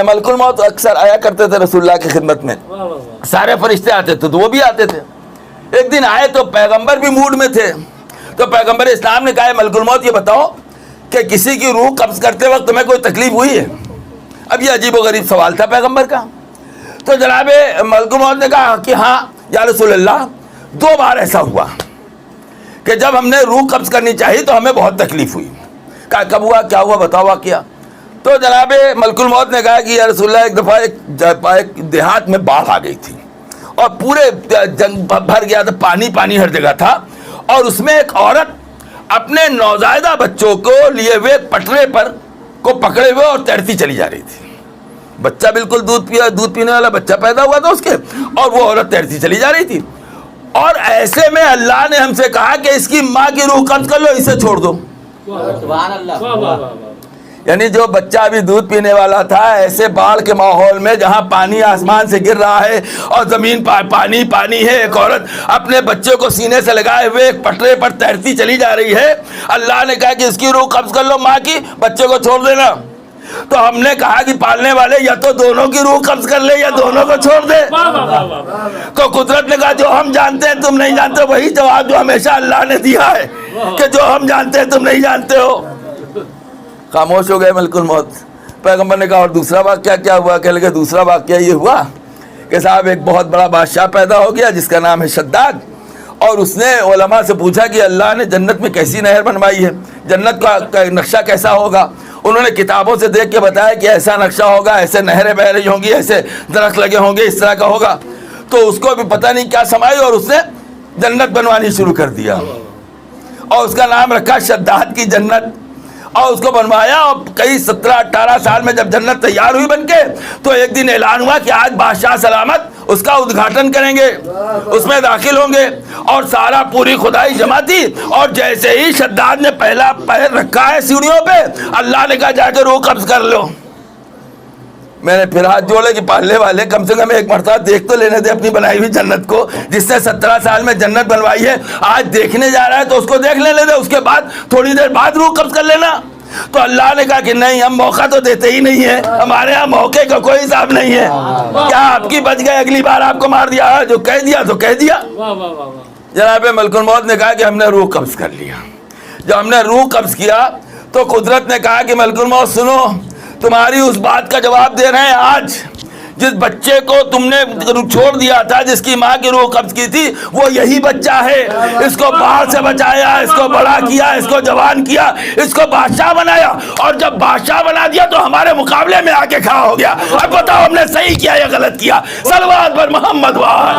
ملک الموت اکثر آیا کرتے تھے رسول اللہ کی خدمت میں، سارے فرشتے آتے تھے تو وہ بھی آتے تھے۔ ایک دن آئے تو پیغمبر بھی موڈ میں تھے، تو پیغمبر اسلام نے کہا ملک الموت یہ بتاؤ کہ کسی کی روح قبض کرتے وقت تمہیں کوئی تکلیف ہوئی ہے؟ اب یہ عجیب و غریب سوال تھا پیغمبر کا۔ تو جناب ملک الموت نے کہا کہ ہاں یا رسول اللہ 2 بار ایسا ہوا کہ جب ہم نے روح قبض کرنی چاہی تو ہمیں بہت تکلیف ہوئی۔ کہا کب ہوا، کیا ہوا، بتاؤ واقعہ۔ تو جناب ملک الموت نے کہا کہ یا رسول اللہ ایک دفعہ ایک دیہات میں باڑھ آ گئی تھی اور پورے جنگ بھر گیا تھا، پانی ہر جگہ تھا، اور اس میں ایک عورت اپنے نوزائیدہ بچوں کو لیے ہوئے پٹرے پر کو پکڑے ہوئے اور تیرتی چلی جا رہی تھی۔ بچہ بالکل دودھ پینے والا بچہ پیدا ہوا تھا اس کے، اور وہ عورت تیرتی چلی جا رہی تھی۔ اور ایسے میں اللہ نے ہم سے کہا کہ اس کی ماں کی روح قبض کر لو، اسے چھوڑ دو۔ سبحان اللہ۔ یعنی جو بچہ ابھی دودھ پینے والا تھا، ایسے باڑھ کے ماحول میں جہاں پانی آسمان سے گر رہا ہے اور زمین پانی ہے، ایک عورت اپنے بچے کو سینے سے لگائے ہوئے ایک پٹرے پر تیرتی چلی جا رہی ہے۔ اللہ نے کہا کہ اس کی روح قبض کر لو ماں کی، بچے کو چھوڑ دینا۔ تو ہم نے کہا کہ پالنے والے یا تو دونوں کی روح قبض کر لے یا دونوں کو چھوڑ دے۔ تو قدرت نے کہا جو ہم جانتے ہیں تم نہیں جانتے، وہی جواب جو ہمیشہ اللہ نے دیا ہے کہ جو ہم جانتے ہیں تم نہیں جانتے ہو۔ خاموش ہو گئے ملک الموت۔ پیغمبر نے کہا اور دوسرا واقعہ کیا ہوا؟ کہنے لگے دوسرا واقعہ یہ ہوا کہ صاحب ایک بہت بڑا بادشاہ پیدا ہو گیا جس کا نام ہے شداد، اور اس نے علماء سے پوچھا کہ اللہ نے جنت میں کیسی نہر بنوائی ہے، جنت کا نقشہ کیسا ہوگا؟ انہوں نے کتابوں سے دیکھ کے بتایا کہ ایسا نقشہ ہوگا، ایسے نہریں بہ رہی ہوں گی، ایسے درخت لگے ہوں گے، اس طرح کا ہوگا۔ تو اس کو بھی پتہ نہیں کیا سمائی اور اس نے جنت بنوانی شروع کر دیا، اور اس کا نام رکھا شداد کی جنت، اور اس کو بنوایا۔ اور کئی 17-18 سال میں جب جنت تیار ہوئی بن کے، تو ایک دن اعلان ہوا کہ آج بادشاہ سلامت اس کا ادگھاٹن کریں گے، اس میں داخل ہوں گے، اور سارا پوری خدائی جمع تھی۔ اور جیسے ہی شداد نے پہلا پیر رکھا ہے سیڑھیوں پہ، اللہ نے کہا جا کے روح قبض کر لو۔ میں نے پھر ہاتھ جوڑے کہ پالنے والے کم سے کم ایک مرتبہ دیکھ تو لینے دے اپنی بنائی ہوئی جنت کو، جس نے 17 سال میں جنت بنوائی ہے، آج دیکھنے جا رہا ہے تو اس کو دیکھ لینے دے، اس کے بعد تھوڑی دیر بعد روح قبض کر لینا۔ تو اللہ نے کہا کہ نہیں، ہم موقع تو دیتے ہی نہیں ہیں، ہمارے ہاں موقع کا کوئی حساب نہیں ہے۔ کیا آپ کی بچ گئے، اگلی بار آپ کو مار دیا، جو کہہ دیا تو کہہ دیا۔ جناب ملک الموت نے کہا کہ ہم نے روح قبض کر لیا۔ جب ہم نے روح قبض کیا تو قدرت نے کہا کہ ملک الموت سنو، تمہاری اس بات کا جواب دے رہے ہیں۔ آج جس بچے کو تم نے چھوڑ دیا تھا، جس کی ماں کی روح قبض کی تھی، وہ یہی بچہ ہے۔ اس کو باہر سے بچایا، اس کو بڑا کیا، اس کو جوان کیا، اس کو بادشاہ بنایا، اور جب بادشاہ بنا دیا تو ہمارے مقابلے میں آ کے کھڑا ہو گیا۔ اب بتاؤ ہم نے صحیح کیا یا غلط کیا؟ صلوات پر محمد وآل۔